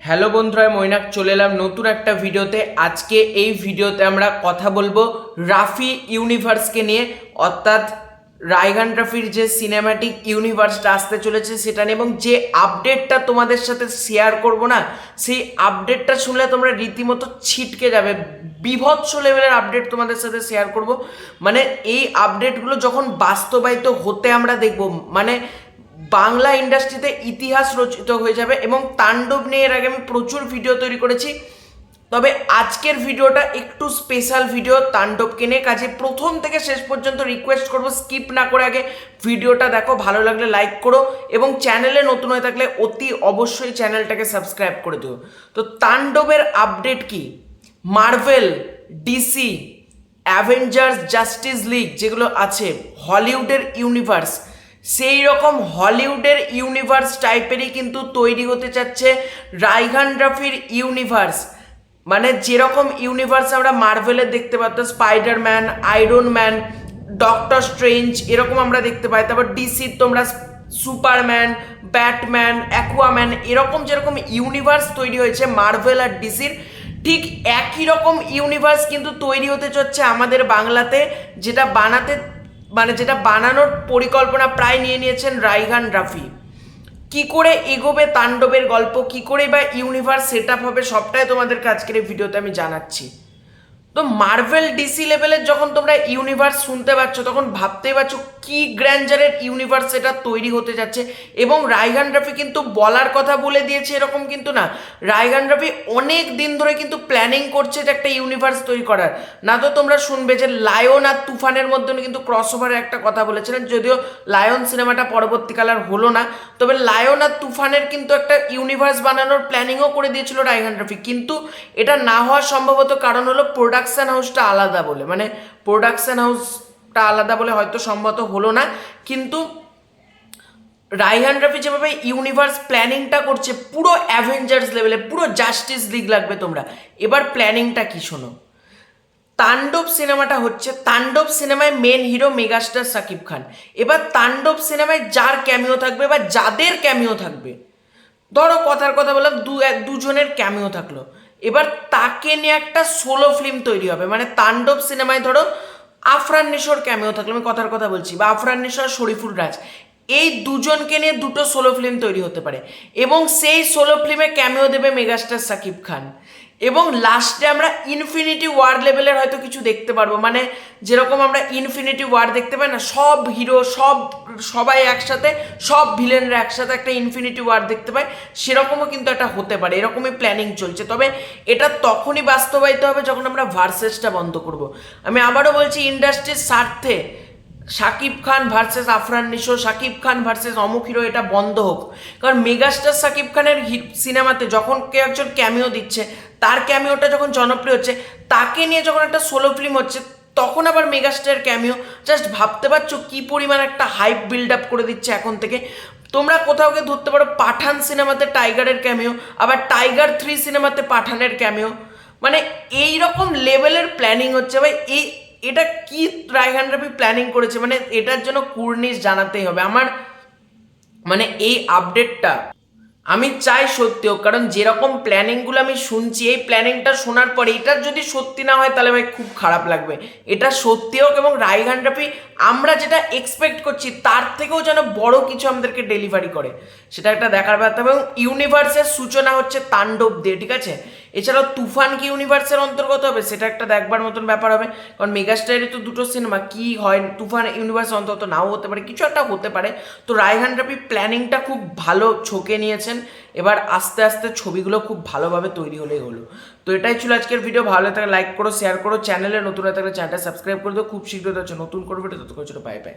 Hello বন্ধুরা, মৈনাক চলে এলাম নতুন একটা ভিডিওতে। আজকে এই ভিডিওতে আমরা কথা বলবো রাফি ইউনিভার্সকে নিয়ে, অর্থাৎ রায়হান রাফির যে সিনেম্যাটিক ইউনিভার্সটা আসতে চলেছে সেটা নিয়ে, এবং যে আপডেটটা তোমাদের সাথে শেয়ার করব না, সেই আপডেটটা শুনলে তোমরা রীতিমতো ছিটকে যাবে। বীভৎস লেভেলের আপডেট তোমাদের সাথে শেয়ার করব। মানে এই আপডেটগুলো যখন বাস্তবায়িত হতে আমরা দেখব, মানে বাংলা ইন্ডাস্ট্রিতে ইতিহাস রচিত হয়ে যাবে। এবং তাণ্ডব নিয়ে এর আগে আমি প্রচুর ভিডিও তৈরি করেছি, তবে আজকের ভিডিওটা একটু স্পেশাল ভিডিও তাণ্ডবকে নিয়ে। কাজে প্রথম থেকে শেষ পর্যন্ত রিকোয়েস্ট করবো স্কিপ না করে আগে ভিডিওটা দেখো, ভালো লাগলে লাইক করো, এবং চ্যানেলে নতুন হয়ে থাকলে অতি অবশ্যই চ্যানেলটাকে সাবস্ক্রাইব করে দিও। তো তাণ্ডবের আপডেট কি? Marvel, DC, Avengers, justice league যেগুলো আছে হলিউডের ইউনিভার্স, সেই রকম হলিউডের ইউনিভার্স টাইপেরই কিন্তু তৈরি হতে চাচ্ছে রায়হান রাফির ইউনিভার্স। মানে যেরকম ইউনিভার্স আমরা মার্ভেলের দেখতে পারতাম, Spiderman, iron man, doctor strange, এরকম আমরা দেখতে পাই। তারপর ডিসির তোমরা সুপারম্যান, ব্যাটম্যান, অ্যাকুয়াম্যান, এরকম যেরকম ইউনিভার্স তৈরি হয়েছে মার্ভেল আর ডিসির, ঠিক একই রকম ইউনিভার্স কিন্তু তৈরি হতে চলছে আমাদের বাংলাতে, যেটা বানানোর পরিকল্পনা প্রায় নিয়ে নিয়েছেন রায়হান রাফি। কি করে এগোবে তাণ্ডবের গল্প, কি করে বা ইউনিভার্স সেট আপ হবে, সবটাই তোমাদেরকে আজকের এই ভিডিওতে আমি জানাচ্ছি। তো মার্ভেল ডিসি লেভেলের যখন তোমরা ইউনিভার্স শুনতে পাচ্ছ, তখন ভাবতেই পারছো কি গ্র্যান্ডারের ইউনিভার্স এটা তৈরি হতে যাচ্ছে। এবং রায়হান রাফি কিন্তু বলার কথা বলে দিয়েছে এরকম কিন্তু না, রায়হান রাফি অনেক দিন ধরে কিন্তু প্ল্যানিং করছে যে একটা ইউনিভার্স তৈরি করার। না তো তোমরা শুনবে যে লায়ন আর তুফানের মধ্যে কিন্তু ক্রস ওভারের একটা কথা বলেছিলেন, যদিও লায়ন সিনেমাটা পরবর্তীকালে আর হলো না, তবে লায়ন আর তুফানের কিন্তু একটা ইউনিভার্স বানানোর প্ল্যানিংও করে দিয়েছিল রায়হান রাফি। কিন্তু এটা না হওয়ার সম্ভবত কারণ হলো প্রোডাকশন হাউসটা আলাদা বলে, মানে প্রোডাকশন হাউসটা আলাদা বলে হয়তো সম্ভবত হলো না। কিন্তু রায়হান রাফি যেভাবে ইউনিভার্স প্ল্যানিংটা করছে পুরো অ্যাভেঞ্জার্স লেভেলে, পুরো জাস্টিস লিগ লাগবে তোমরা। এবার প্ল্যানিংটা কি শোনো। তাণ্ডব সিনেমাটা হচ্ছে, তাণ্ডব সিনেমায় main hero megastar Shakib Khan. এবার তাণ্ডব সিনেমায় যার ক্যামিও থাকবে বা যাদের ক্যামিও থাকবে, ধরো কথার কথা বললাম দুজনের ক্যামিও থাকলো, এবার তাকে নিয়ে একটা সোলো ফিল্ম তৈরি হবে। মানে তাণ্ডব সিনেমায় ধরো আফরান নিশোর ক্যামিও থাকলো, আমি কথার কথা বলছি, বা আফরান নিশো আর শরীফুল রাজ, এই দুজনকে নিয়ে দুটো সোলো ফিল্ম তৈরি হতে পারে। এবং সেই সোলো ফিল্মে ক্যামিও দেবে মেগাস্টার শাকিব খান। এবং লাস্টে আমরা ইনফিনিটি ওয়ার লেভেলের হয়তো কিছু দেখতে পারবো, মানে যেরকম আমরা ইনফিনিটি ওয়ার দেখতে পাই না, সব হিরো সবাই একসাথে, সব ভিলেনরা একসাথে একটা ইনফিনিটি ওয়ার দেখতে পাই, সেরকমও কিন্তু একটা হতে পারে। এরকমই প্ল্যানিং চলছে। তবে এটা তখনই বাস্তবায়িত হবে যখন আমরা ভার্সেসটা বন্ধ করব। আমি আবারও বলছি, ইন্ডাস্ট্রির স্বার্থে শাকিব খান ভার্সেস আফরান নিশো, শাকিব খান ভার্সেস অমুক হিরো, এটা বন্ধ হোক। কারণ মেগাস্টার শাকিব খানের সিনেমাতে যখন কেউ একজন ক্যামিও দিচ্ছে, তার ক্যামিওটা যখন জনপ্রিয় হচ্ছে, তাকে নিয়ে যখন একটা সোলো ফিল্ম হচ্ছে, তখন আবার মেগাস্টার ক্যামিও, জাস্ট ভাবতে পারছো কি পরিমাণ একটা হাইপ বিল্ড আপ করে দিচ্ছে এখন থেকে। তোমরা কোথাও গিয়ে ধরতে পারো পাঠান সিনেমাতে টাইগারের ক্যামিও, আবার টাইগার 3 সিনেমাতে পাঠানের ক্যামিও। মানে এই রকম লেভেলের প্ল্যানিং হচ্ছে ভাই। এটা কি রায়হান রাফি প্ল্যানিং করেছে, মানে এটার জন্য কুর্নিশ জানাতেই হবে আমার। মানে এই আপডেটটা আমি চাই সত্যি হোক, কারণ যেরকম প্ল্যানিংগুলো আমি শুনছি, এই প্ল্যানিংটা শোনার পরে এটার যদি সত্যি না হয় তাহলে ভাই খুব খারাপ লাগবে। এটা সত্যি হোক, এবং রায়হান রাফি আমরা যেটা এক্সপেক্ট করছি তার থেকেও যেন বড় কিছু আমাদেরকে ডেলিভারি করে, সেটা একটা দেখার ব্যাপার। এবং ইউনিভার্সের সূচনা হচ্ছে তাণ্ডব দিয়ে, ঠিক আছে? এছাড়াও তুফান কি ইউনিভার্সের অন্তর্গত হবে সেটা একটা দেখবার মতন ব্যাপার হবে, কারণ মেগাস্টারের তো দুটো সিনেমা, কি হয় তুফান ইউনিভার্সের অন্তর্গত নাও হতে পারে, কিছু একটা হতে পারে। তো রায়হান রাফি প্ল্যানিংটা খুব ভালো ছকে নিয়েছেন। এবার আস্তে আস্তে ছবিগুলো খুব ভালোভাবে তৈরি হলেই হলো। তো এটাই ছিল আজকের ভিডিও। ভালো থাকলে লাইক করো, শেয়ার করো, চ্যানেলে নতুন হয়ে থাকলে চ্যানেলটা সাবস্ক্রাইব করে দিও। খুব শীঘ্রই হচ্ছে নতুন করে ভিডিও, ততক্ষণ বাই বাই।